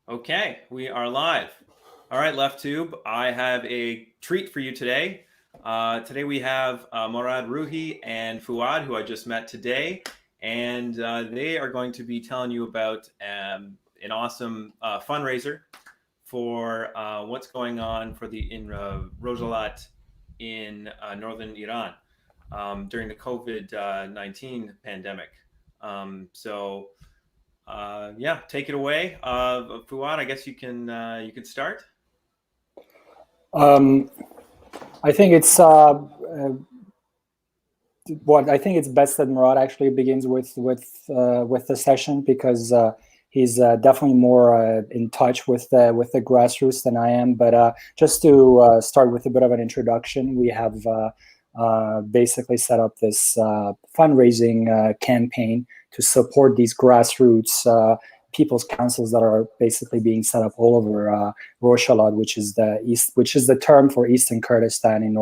Okay, we are live. All right, Left Tube, I have a treat for you today. Today we have Morad Ruhi and Fuad, who I just met today, and they are going to be telling you about an awesome fundraiser for what's going on for in Rojhilat in northern Iran during the COVID-19 pandemic. So yeah, take it away, Fuad. I guess you can start. I think it's I think it's best that Murad actually begins with the session, because he's definitely more in touch with the grassroots than I am. But just to start with a bit of an introduction, we have basically set up this fundraising campaign to support these grassroots people's councils that are basically being set up all over Rojhilat, which is the term for Eastern Kurdistan in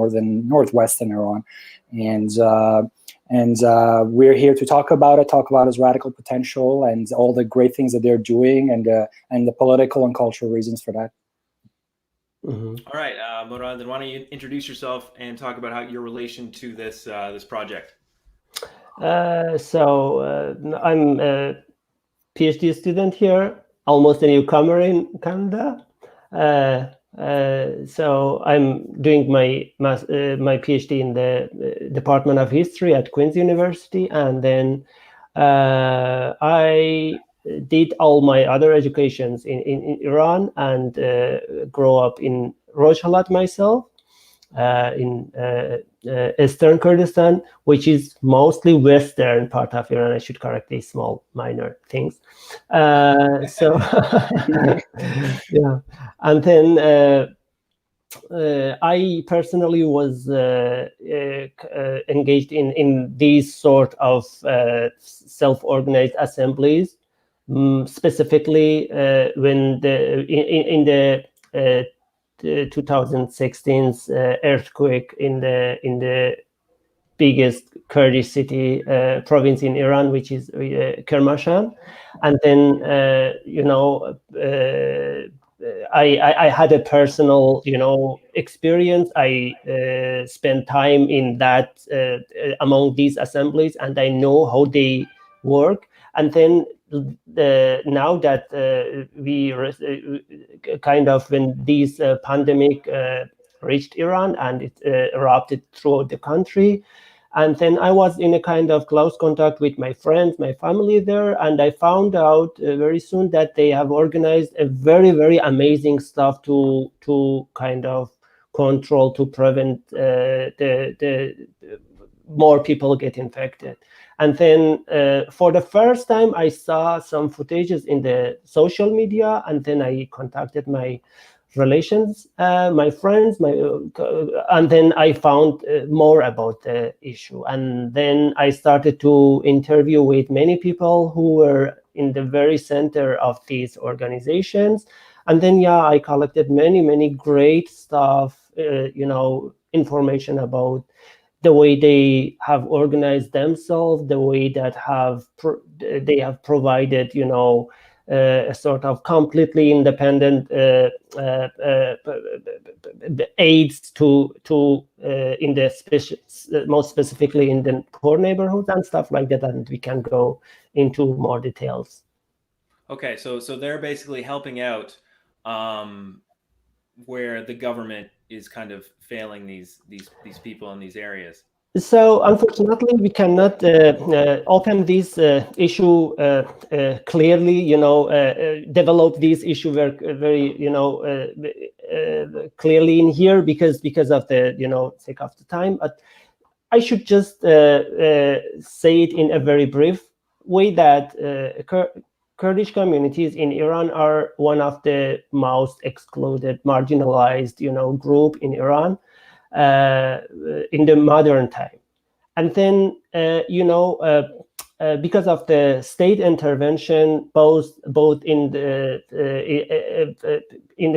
northwestern Iran, and we're here to talk about its radical potential and all the great things that they're doing, and the political and cultural reasons for that. Mm-hmm. All right, Murad, then why don't you introduce yourself and talk about your relation to this project? I'm a PhD student here, almost a newcomer in Canada. So I'm doing my PhD in the Department of History at Queen's University, and then I did all my other educations in Iran, and grow up in Rojhilat myself, in Eastern Kurdistan, which is mostly western part of Iran. I should correct these small minor things. So yeah, and then I personally was engaged in these sort of self-organized assemblies, specifically when in the 2016's earthquake in the biggest Kurdish city province in Iran, which is Kermanshah. And then I had a personal experience. I spent time in that among these assemblies, and I know how they work. And then now that we kind of, when this pandemic reached Iran and it erupted throughout the country, and then I was in a kind of close contact with my friends, my family there, and I found out very soon that they have organized a very, very amazing stuff to kind of control, to prevent the more people get infected. And then for the first time, I saw some footages in the social media, and then I contacted my relations, my friends, and then I found more about the issue. And then I started to interview with many people who were in the very center of these organizations. And then, yeah, I collected many great stuff, information about the way they have organized themselves, the way that they have provided, a sort of completely independent aids to in the most specifically in the poor neighborhoods and stuff like that, and we can go into more details. Okay, so they're basically helping out where the government is kind of failing these people in these areas. So unfortunately, we cannot open this issue clearly. Develop this issue very clearly in here because of the sake of the time. But I should just say it in a very brief way that Kurdish communities in Iran are one of the most excluded, marginalized, group in Iran. In the modern time, and then because of the state intervention, both in the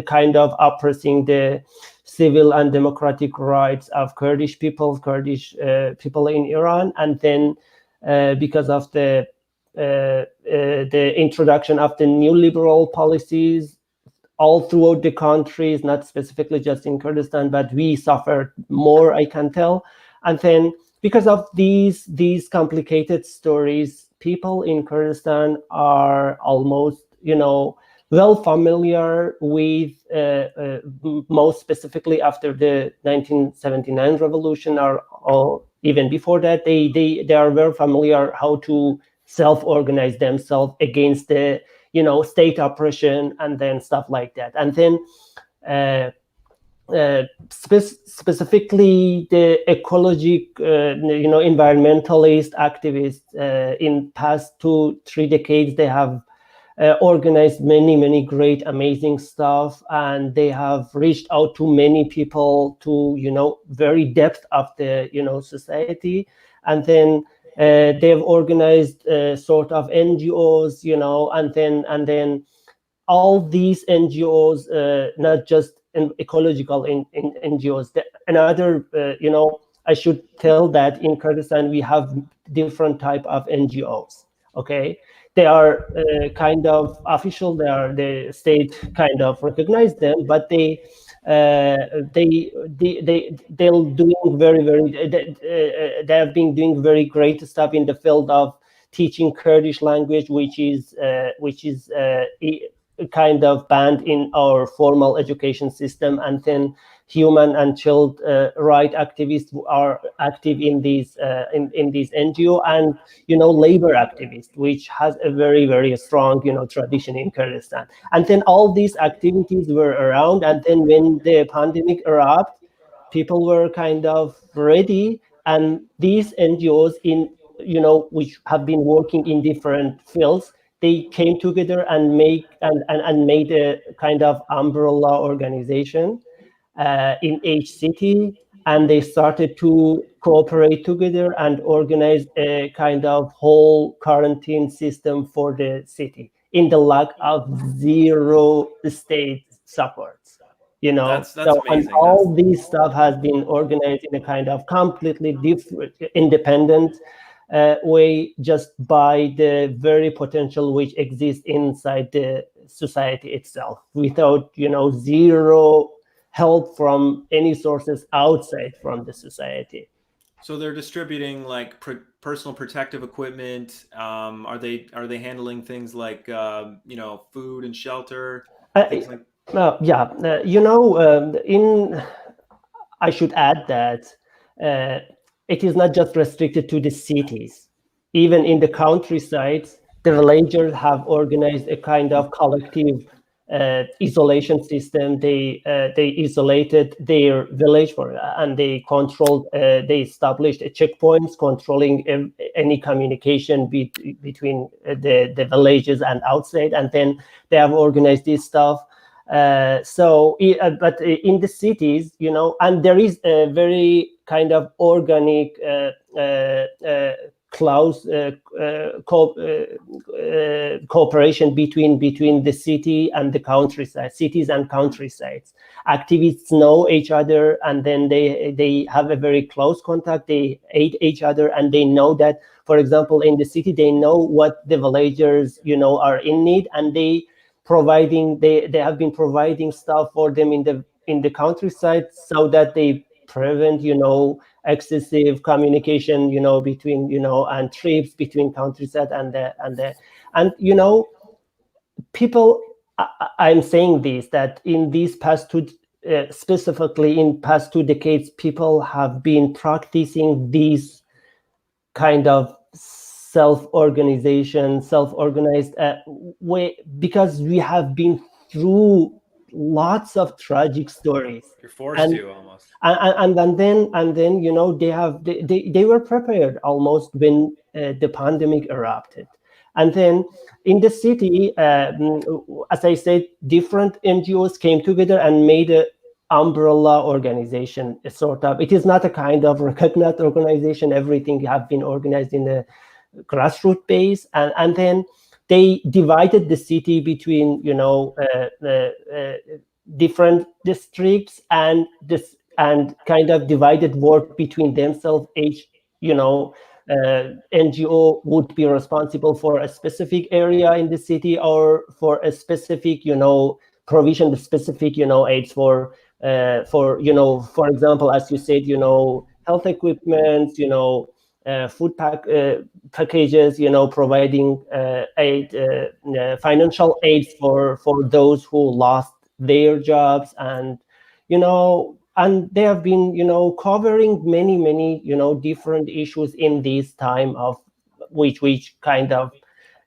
kind of oppressing the civil and democratic rights of Kurdish people in Iran, and then because of the introduction of the new liberal policies all throughout the countries, not specifically just in Kurdistan, but we suffered more, I can tell. And then because of these complicated stories, people in Kurdistan are almost, well familiar with, most specifically after the 1979 revolution, or even before that, they are very familiar how to self-organize themselves against the state oppression and then stuff like that. And then specifically the ecologic, environmentalist activists, in past 2-3 decades, they have organized many great, amazing stuff, and they have reached out to many people, to very depth of the society. And then they've organized sort of NGOs, and then all these NGOs, not just ecological NGOs. Another, I should tell that in Kurdistan we have different type of NGOs. Okay, they are kind of official. The state kind of recognize them, but they'll doing they have been doing very great stuff in the field of teaching Kurdish language, which is kind of banned in our formal education system. And then human and child right activists who are active in these NGO, and labor activists, which has a very strong tradition in Kurdistan. And then all these activities were around, and then when the pandemic erupted, people were kind of ready, and these NGOs which have been working in different fields, they came together and made a kind of umbrella organization in each city, and they started to cooperate together and organize a kind of whole quarantine system for the city in the lack of zero state support. That's So, and amazing. all these stuff has been organized in a kind of completely different, independent way, just by the very potential which exists inside the society itself, without zero help from any sources outside from the society. So they're distributing like personal protective equipment. Are they handling things like food and shelter, things like? Yeah, I should add that it is not just restricted to the cities. Even in the countryside, the villagers have organized a kind of collective isolation system. They isolated their village and they controlled. They established checkpoints controlling any communication between the villages and outside, and then they have organized this stuff. But in the cities, and there is a very kind of organic close cooperation between the city and the countryside, cities and countrysides. Activists know each other, and then they have a very close contact. They aid each other, and they know that, for example, in the city, they know what the villagers are in need, and they have been providing stuff for them in the countryside, so that they prevent excessive communication between and trips between countryside and people. I'm saying this, that in these past two specifically in past 2 decades, people have been practicing these kind of self-organized way, because we have been through lots of tragic stories. You're forced to almost. And then they were prepared almost when the pandemic erupted. And then in the city, as I said, different NGOs came together and made a umbrella organization, sort of. It is not a kind of recognized organization. Everything have been organized in a grassroots base, and then they divided the city between different districts, and kind of divided work between themselves. Each NGO would be responsible for a specific area in the city, or for a specific provision the specific, aids for for example, as you said, health equipment, food packages, providing aid, financial aid for those who lost their jobs, and and they have been covering many different issues in this time of which kind of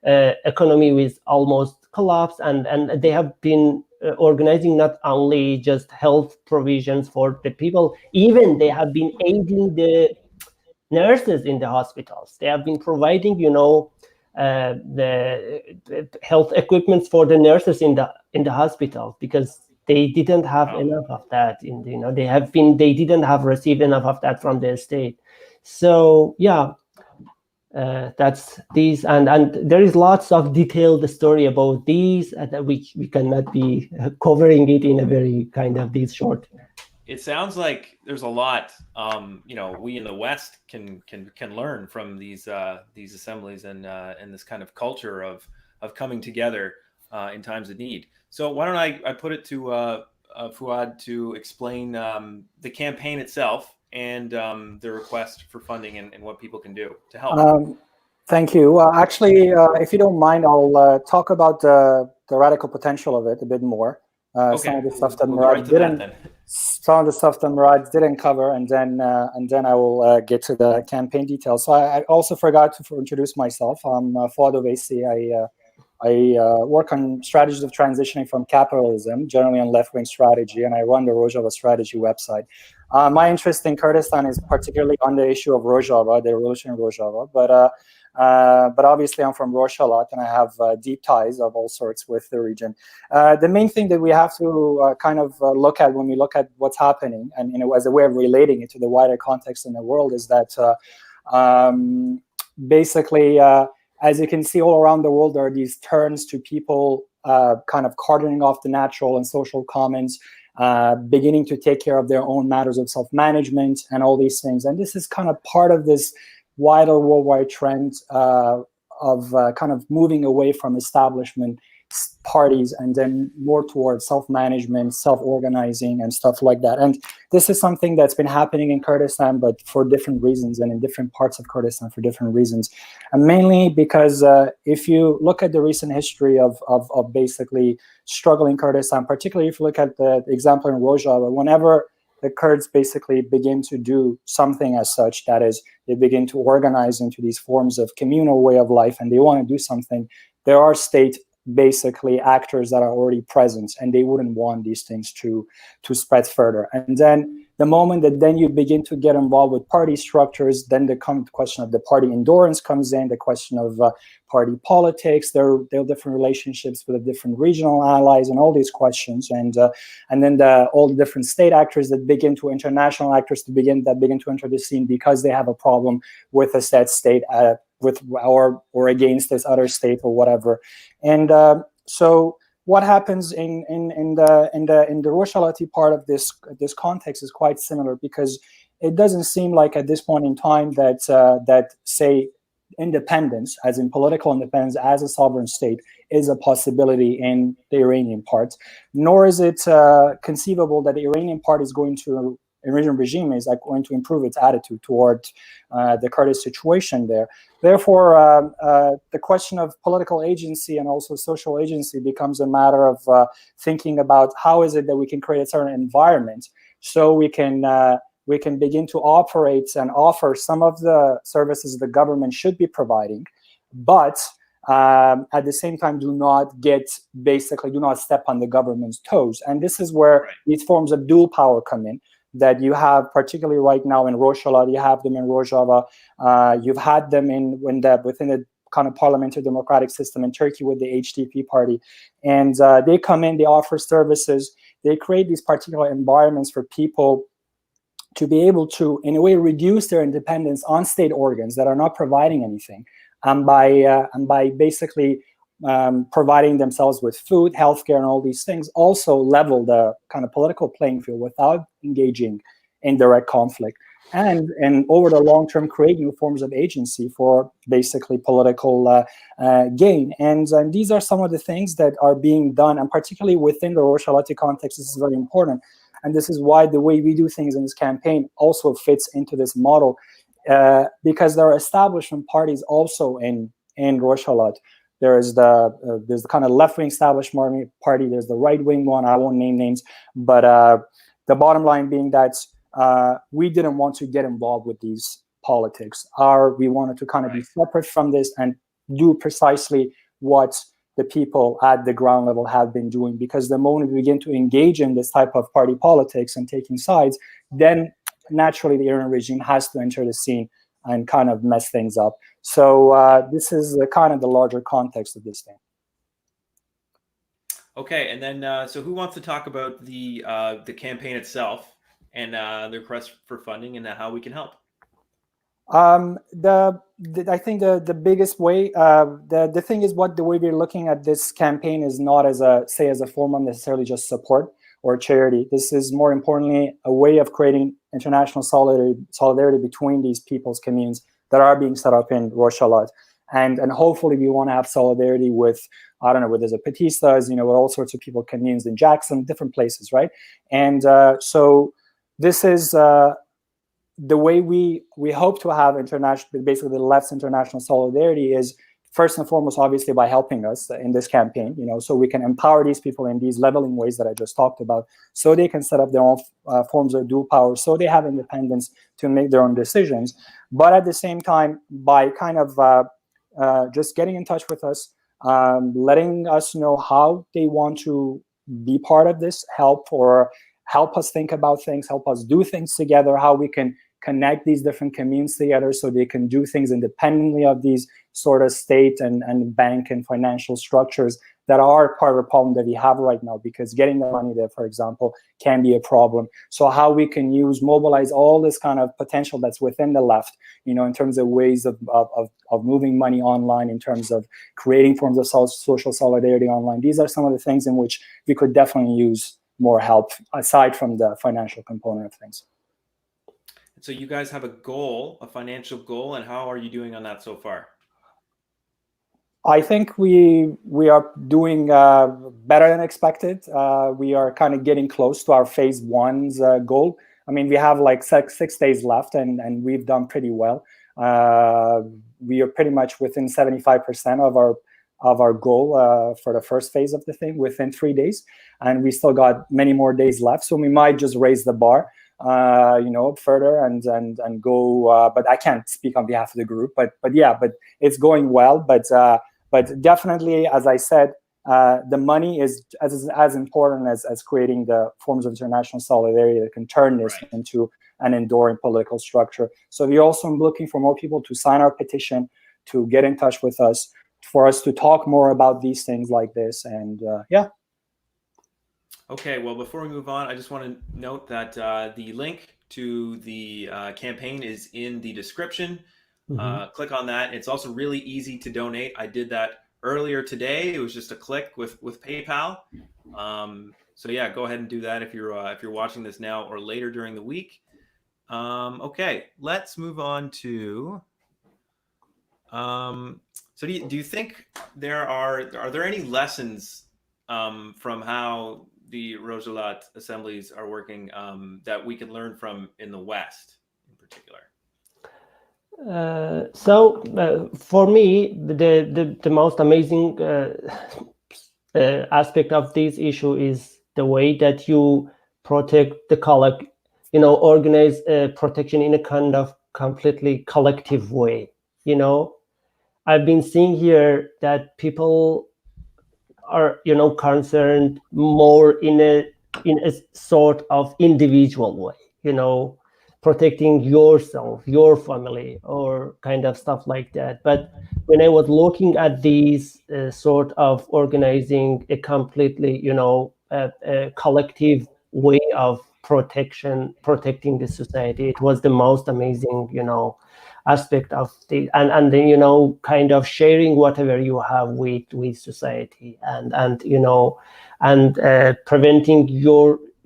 economy was almost collapsed, and they have been organizing not only just health provisions for the people, even they have been aiding the nurses in the hospitals. They have been providing the health equipment for the nurses in the hospitals, because they didn't have enough of that they didn't have received enough of that from the state. So yeah, that's these, and there is lots of detailed story about these that we cannot be covering it in a very kind of this short. It sounds like there's a lot we in the West can learn from these assemblies and this kind of culture of coming together in times of need. So why don't I put it to Fouad to explain the campaign itself and the request for funding and what people can do to help. Thank you. Actually, if you don't mind, I'll talk about the radical potential of it a bit more. Okay. Some of the stuff that Murad some of the stuff that Murad didn't cover, and then I will get to the campaign details. So I also forgot to introduce myself. I'm Fouad Oveisi. I work on strategies of transitioning from capitalism, generally on left-wing strategy, and I run the Rojava strategy website. My interest in Kurdistan is particularly on the issue of Rojava, the revolution in Rojava, but obviously I'm from Rojhilat, and I have deep ties of all sorts with the region. The main thing that we have to kind of look at when we look at what's happening, and as a way of relating it to the wider context in the world, is that basically, as you can see all around the world, there are these turns to people kind of cartoning off the natural and social commons, beginning to take care of their own matters of self-management and all these things. And this is kind of part of this wider worldwide trend of kind of moving away from establishment parties and then more towards self-management, self-organizing, and stuff like that. And this is something that's been happening in Kurdistan, but for different reasons, and in different parts of Kurdistan for different reasons. And mainly because if you look at the recent history of basically struggling Kurdistan, particularly if you look at the example in Rojava, whenever the Kurds basically begin to do something as such, that is, they begin to organize into these forms of communal way of life, and they want to do something, there are state basically actors that are already present, and they wouldn't want these things to spread further. And then the moment that then you begin to get involved with party structures, then the question of the party endurance comes in, the question of party politics, there are different relationships with the different regional allies and all these questions, and then all the different state actors that begin to international actors that begin to enter the scene because they have a problem with a set state with or against this other state or whatever. And so what happens in the Rojhalati part of this context is quite similar, because it doesn't seem like at this point in time that say independence, as in political independence as a sovereign state, is a possibility in the Iranian part, nor is it conceivable that the Iranian part is going to Iranian regime is going to improve its attitude toward the Kurdish situation there. Therefore, the question of political agency and also social agency becomes a matter of thinking about how is it that we can create a certain environment so we can begin to operate and offer some of the services the government should be providing, but at the same time do not step on the government's toes. And this is where these forms of dual power come in, that you have particularly right now in Rojhilat, you have them in Rojava, you've had them within the kind of parliamentary democratic system in Turkey with the HDP party. And they come in, they offer services, they create these particular environments for people to be able to, in a way, reduce their dependence on state organs that are not providing anything, and by basically providing themselves with food, healthcare, and all these things, also level the kind of political playing field without engaging in direct conflict. and over the long term create new forms of agency for basically political gain. And these are some of the things that are being done, and particularly within the Rojhilat context, this is very important. And this is why the way we do things in this campaign also fits into this model, because there are establishment parties also in Rojhilat. There's the kind of left-wing establishment party. There's the right-wing one. I won't name names, but the bottom line being that we didn't want to get involved with these politics. We wanted to kind of be separate from this and do precisely what the people at the ground level have been doing. Because the moment we begin to engage in this type of party politics and taking sides, then naturally the Iranian regime has to enter the scene and kind of mess things up. So this is kind of the larger context of this thing. Okay, and then so who wants to talk about the campaign itself and the request for funding and how we can help? I think the biggest way, the thing is, the way we're looking at this campaign is not as a form of necessarily just support or charity. This is more importantly a way of creating international solidarity between these people's communes that are being set up in Rojhilat. And hopefully we want to have solidarity with, I don't know, with the Zapatistas, with all sorts of people, communes in Jackson, different places, right? And so this is the way we hope to have international, basically the left's international solidarity is first and foremost, obviously, by helping us in this campaign, so we can empower these people in these leveling ways that I just talked about, so they can set up their own forms of dual power, so they have independence to make their own decisions. But at the same time, by kind of just getting in touch with us, letting us know how they want to be part of this, help us think about things, help us do things together, how we can connect these different communes together so they can do things independently of these sort of state and bank and financial structures that are part of the problem that we have right now, because getting the money there, for example, can be a problem. So how we can mobilize all this kind of potential that's within the left, in terms of ways of moving money online, in terms of creating forms of social solidarity online. These are some of the things in which we could definitely use more help, aside from the financial component of things. So you guys have a financial goal, and how are you doing on that so far? I think we are doing better than expected. We are kind of getting close to our phase one's goal. I mean, we have like 6 days left, and we've done pretty well. We are pretty much within 75% of our goal for the first phase of the thing within 3 days, and we still got many more days left. So we might just raise the bar, further and go. But I can't speak on behalf of the group. But it's going well. But definitely, as I said, the money is as important as creating the forms of international solidarity that can turn this into an enduring political structure. So we're also looking for more people to sign our petition, to get in touch with us, for us to talk more about these things like this. And Okay, well, before we move on, I just want to note that the link to the campaign is in the description. Click on that. It's also really easy to donate. I did that earlier today. It was just a click with PayPal. So yeah, go ahead and do that if you're watching this now or later during the week. Okay, let's move on to. So do you think are there any lessons from how the Rojhilat assemblies are working that we can learn from in the West in particular? For me, the most amazing aspect of this issue is the way that you protect the organize protection in a kind of completely collective way. I've been seeing here that people are concerned more in a sort of individual way, protecting yourself, your family, or kind of stuff like that. But when I was looking at these sort of organizing a completely a collective way of protecting the society, it was the most amazing aspect of the and then kind of sharing whatever you have with society and preventing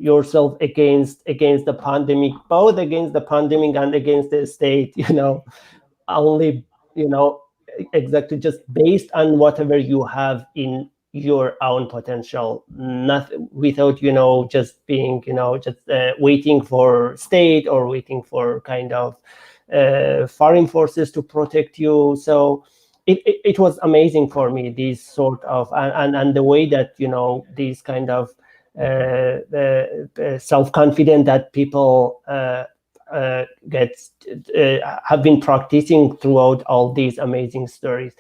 yourself against the pandemic, both against the pandemic and against the state, only, exactly, just based on whatever you have in your own potential, not without, just being, just waiting for state or waiting for kind of foreign forces to protect you. So it was amazing for me, these sort of, and the way that, these kind of self-confident that people have been practicing throughout all these amazing stories.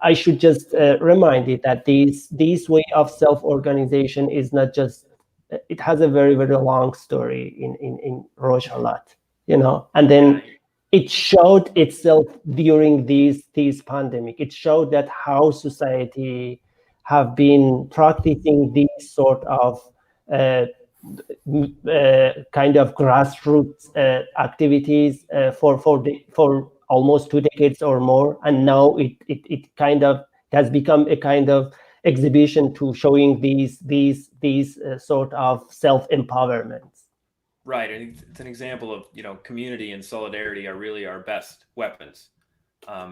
I should just remind it that this way of self-organization is not just, it has a very, very long story in Rojhilat, and then it showed itself during these pandemic. It showed that how society have been practicing these sort of kind of grassroots activities for almost 2 decades or more, and now it kind of has become a kind of exhibition to showing these sort of self-empowerment. Right, and it's an example of community and solidarity are really our best weapons,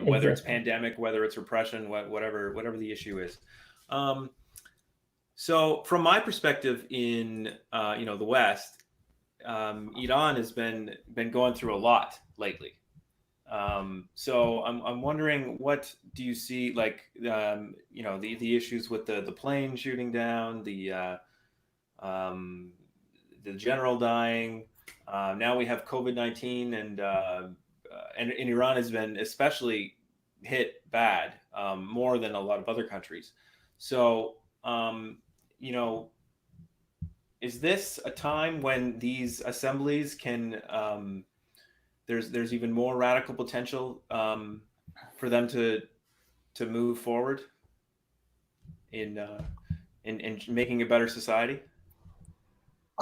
whether it's pandemic, whether it's repression, whatever the issue is. So from my perspective in the West, Iran has been going through a lot lately. So I'm wondering, what do you see, like the issues with the plane shooting down, the general dying. Now we have COVID-19, and Iran has been especially hit bad, more than a lot of other countries. So, is this a time when these assemblies can, there's even more radical potential for them to move forward in making a better society?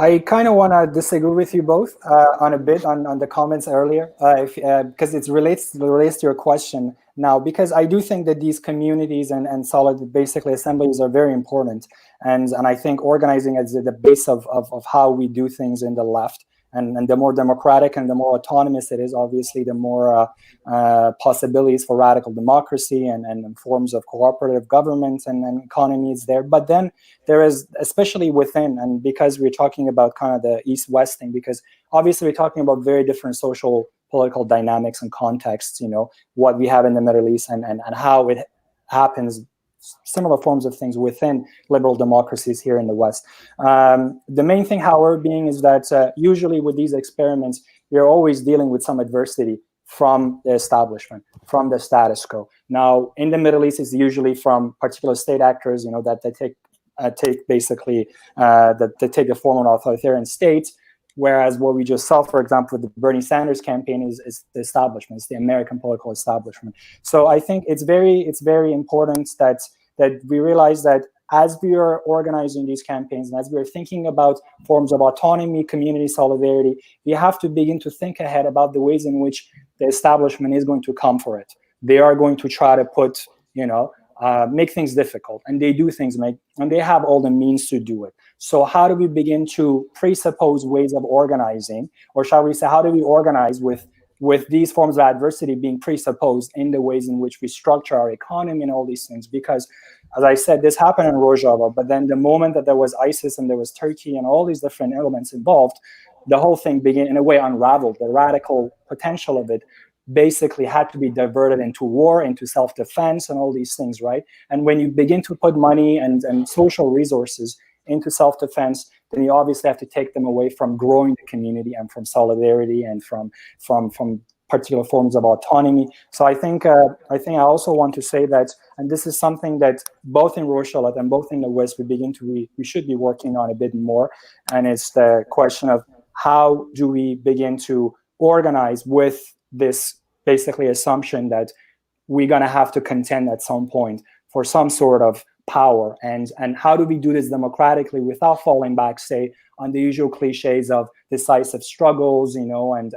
I kind of want to disagree with you both on a bit on the comments earlier, because it relates to your question now. Because I do think that these communities and solid, basically assemblies, are very important, and I think organizing is the base of how we do things in the left. And the more democratic and the more autonomous it is, obviously, the more possibilities for radical democracy and forms of cooperative government and economy is there. But then there is, especially within, and because we're talking about kind of the East-West thing, because obviously we're talking about very different social, political dynamics and contexts, what we have in the Middle East and how it happens, similar forms of things within liberal democracies here in the West. The main thing, however, being is that usually with these experiments, you're always dealing with some adversity from the establishment, from the status quo. Now, in the Middle East, it's usually from particular state actors, that they take basically that they take the form of an authoritarian state. Whereas what we just saw, for example, with the Bernie Sanders campaign is the establishment, it's the American political establishment. So I think it's very important that we realize that as we are organizing these campaigns and as we are thinking about forms of autonomy, community solidarity, we have to begin to think ahead about the ways in which the establishment is going to come for it. They are going to try to put, make things difficult, and they do things and they have all the means to do it. So how do we begin to presuppose ways of organizing, or shall we say, how do we organize with these forms of adversity being presupposed in the ways in which we structure our economy and all these things? Because, as I said, this happened in Rojava, but then the moment that there was ISIS and there was Turkey and all these different elements involved, the whole thing began, in a way, unraveled. The radical potential of it basically had to be diverted into war, into self-defense and all these things, right? And when you begin to put money and social resources into self-defense, then you obviously have to take them away from growing the community and from solidarity and from particular forms of autonomy. So I think I also want to say that, and this is something that both in Rojhilat and both in the West we should be working on a bit more, and it's the question of how do we begin to organize with this basically assumption that we're going to have to contend at some point for some sort of power, and how do we do this democratically without falling back, say, on the usual cliches of decisive struggles, and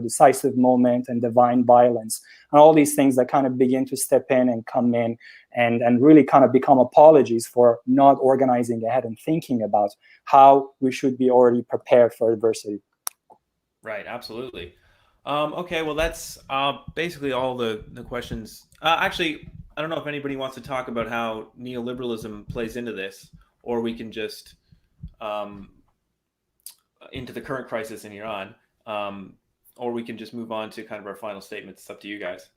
decisive moment and divine violence, and all these things that kind of begin to step in and come in and really kind of become apologies for not organizing ahead and thinking about how we should be already prepared for adversity. Right, absolutely. Okay, well, that's basically all the questions. Actually, I don't know if anybody wants to talk about how neoliberalism plays into this, or we can just into the current crisis in Iran, or we can just move on to kind of our final statements. It's up to you guys.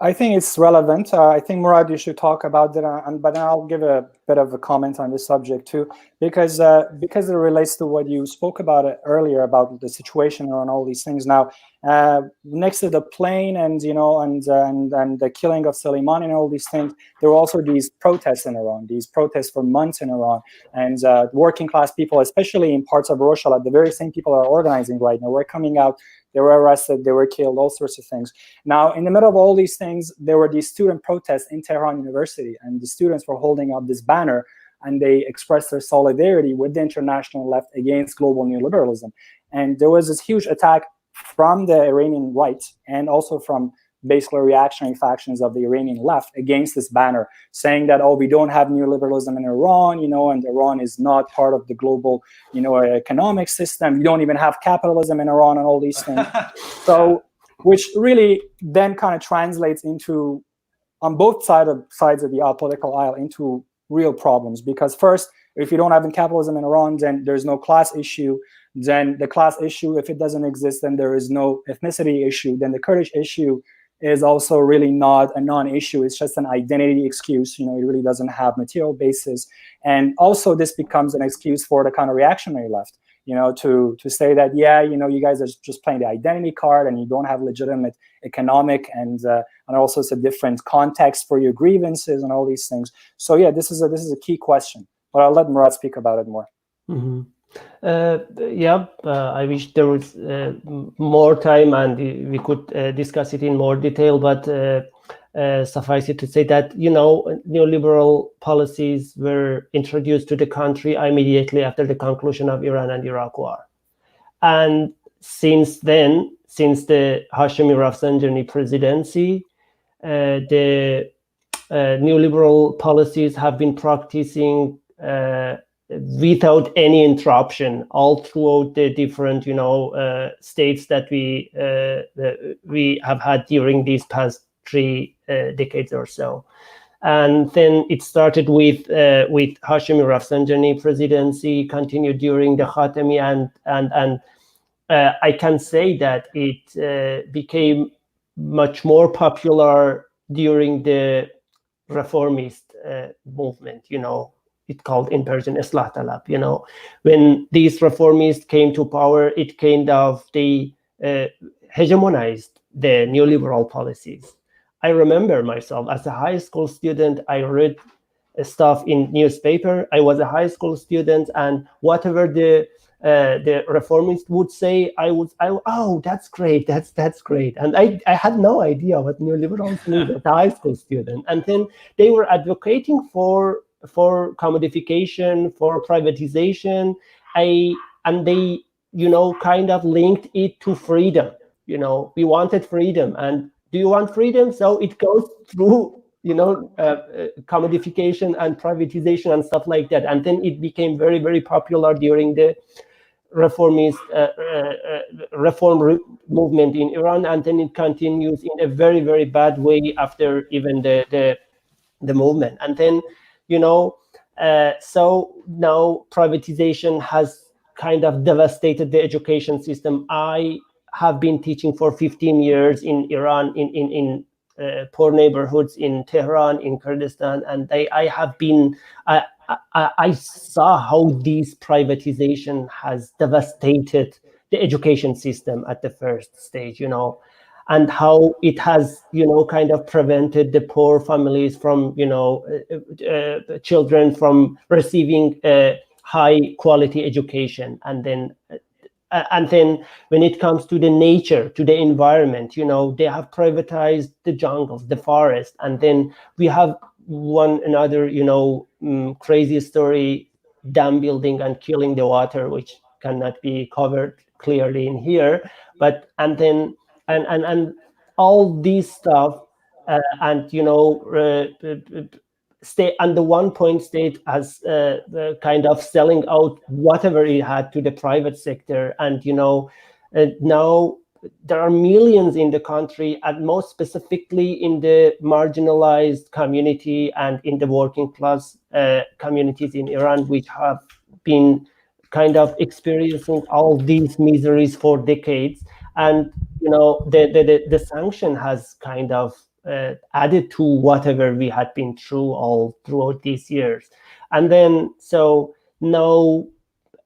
I think it's relevant. I think, Murad, you should talk about that, but then I'll give a bit of a comment on this subject too, because it relates to what you spoke about earlier about the situation around all these things. Now, next to the plane and the killing of Soleimani and all these things, there were also these protests in Iran. These protests for months in Iran, and working class people, especially in parts of Rojhilat, the very same people are organizing right now. We're coming out. They were arrested, they were killed, all sorts of things. Now, in the middle of all these things, there were these student protests in Tehran University, and the students were holding up this banner, and they expressed their solidarity with the international left against global neoliberalism. And there was this huge attack from the Iranian right and also from basically reactionary factions of the Iranian left against this banner, saying that, we don't have neoliberalism in Iran, and Iran is not part of the global, economic system. You don't even have capitalism in Iran and all these things. So, which really then kind of translates into, on both sides of the political aisle, into real problems. Because first, if you don't have capitalism in Iran, then there's no class issue. Then the class issue, if it doesn't exist, then there is no ethnicity issue. Then the Kurdish issue is also really not a non-issue. It's just an identity excuse. It really doesn't have material basis. And also this becomes an excuse for the kind of reactionary left, to say that, you guys are just playing the identity card and you don't have legitimate economic and also it's a different context for your grievances and all these things. So this is a key question, but I'll let Murad speak about it more. Mm-hmm. I wish there was more time and we could discuss it in more detail, but suffice it to say that, neoliberal policies were introduced to the country immediately after the conclusion of Iran and Iraq war. And since then, since the Hashemi Rafsanjani presidency, the neoliberal policies have been practicing without any interruption all throughout the different states that we have had during these past 3 decades or so. And then it started with Hashemi Rafsanjani presidency, continued during the Khatami, and I can say that it became much more popular during the reformist movement, it called in Persian Islah Talab. When these reformists came to power, it kind of they hegemonized the neoliberal policies. I remember myself as a high school student, I read stuff in newspaper. I was a high school student, and whatever the reformists would say, oh, that's great, that's great. And I had no idea what neoliberals mean as a high school student. And then they were advocating for commodification, for privatization, and they, kind of linked it to freedom. We wanted freedom, and do you want freedom? So it goes through, commodification and privatization and stuff like that. And then it became very, very popular during the reformist reform movement in Iran, and then it continues in a very, very bad way after even the movement. And then, so now privatization has kind of devastated the education system. I have been teaching for 15 years in Iran, in poor neighborhoods in Tehran, in Kurdistan, and I saw how this privatization has devastated the education system at the first stage, and how it has, kind of prevented the poor families from, children from receiving a high quality education. And then when it comes to the nature, to the environment, they have privatized the jungles, the forest, and then we have one another, crazy story, dam building and killing the water, which cannot be covered clearly in here. But and then and all this stuff, and stay and the one point state as the kind of selling out whatever it had to the private sector, and now there are millions in the country, and most specifically in the marginalized community and in the working class communities in Iran, which have been kind of experiencing all these miseries for decades. And the sanction has kind of added to whatever we had been through all throughout these years. And then so no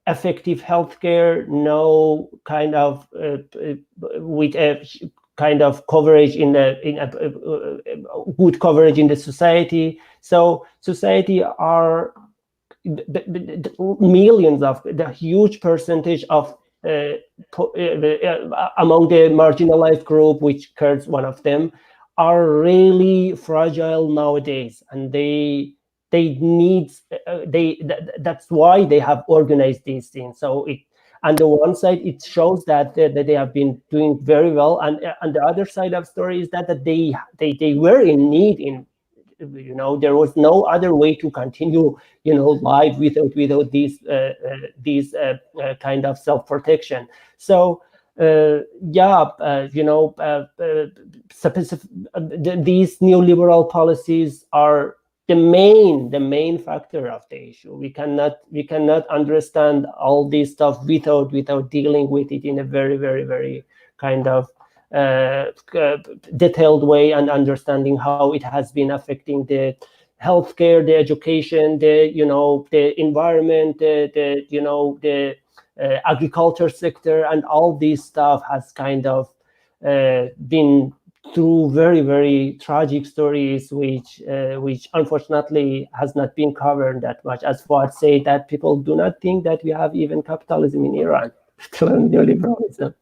effective healthcare, no kind of with a kind of coverage in good coverage in the society. So society are millions of the huge percentage of among the marginalized group, which Kurds one of them, are really fragile nowadays, and they need that's why they have organized these things. So it, on the one side, it shows that they have been doing very well, and the other side of the story is that they were in need. In there was no other way to continue life without these kind of self-protection. So these neoliberal policies are the main factor of the issue. We cannot understand all this stuff without dealing with it in a very, very, very kind of detailed way, and understanding how it has been affecting the healthcare, the education, the environment, the agriculture sector, and all this stuff has kind of been through very, very tragic stories, which unfortunately has not been covered that much. As Fuad said, that people do not think that we have even capitalism in Iran, neoliberalism.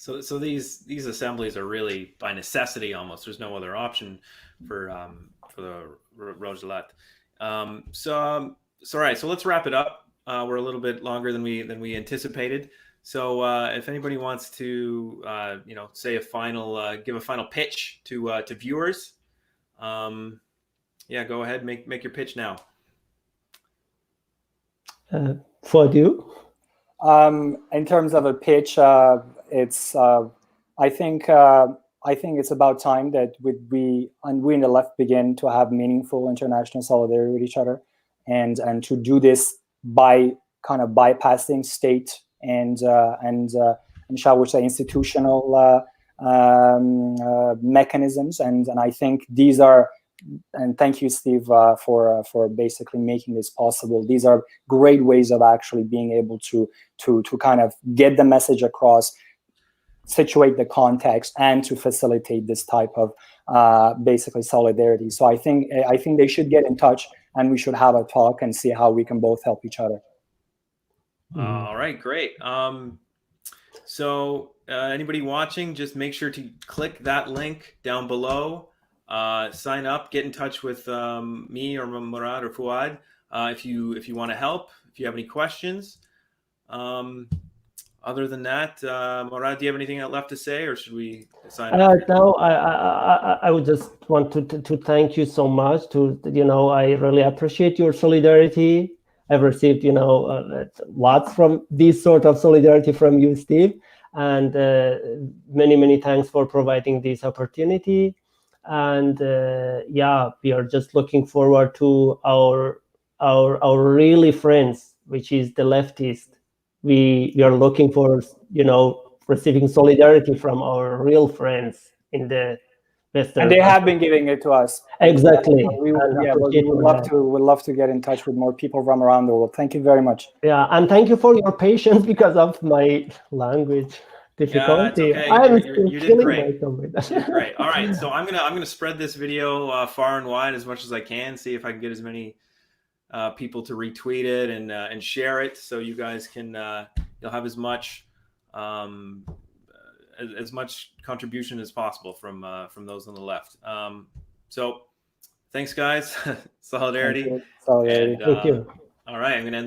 So these assemblies are really by necessity almost. There's no other option for the Rojhilat. So all right. So let's wrap it up. We're a little bit longer than we anticipated. So if anybody wants to say a final give a final pitch to viewers, go ahead, make your pitch now. For you. In terms of a pitch, it's I think it's about time that we in the left begin to have meaningful international solidarity with each other, and to do this by kind of bypassing state and shall we say institutional mechanisms, and I think these are. And thank you, Steve, for basically making this possible. These are great ways of actually being able to kind of get the message across, situate the context, and to facilitate this type of basically solidarity. So I think they should get in touch, and we should have a talk and see how we can both help each other. All right, great. So anybody watching, just make sure to click that link down below. Sign up, get in touch with me or Murad or Fuad if you want to help, if you have any questions. Other than that, Murad, do you have anything left to say, or should we sign up? No, I would just want to thank you so much. I really appreciate your solidarity. I've received lots from this sort of solidarity from you, Steve, and many thanks for providing this opportunity. And we are just looking forward to our really friends, which is the leftist. We are looking for receiving solidarity from our real friends in the Western. And they have been giving it to us. Exactly. We would love to get in touch with more people from around the world. Thank you very much. Yeah, and thank you for your patience because of my language difficulty. Yeah, it's okay. You did great. You did great. All right, so I'm gonna spread this video far and wide as much as I can. See if I can get as many people to retweet it and share it, so you guys can you'll have as much contribution as possible from those on the left. So Thanks, guys. Solidarity. Thank you. Solidarity. And, Thank you. all right, I'm going to end the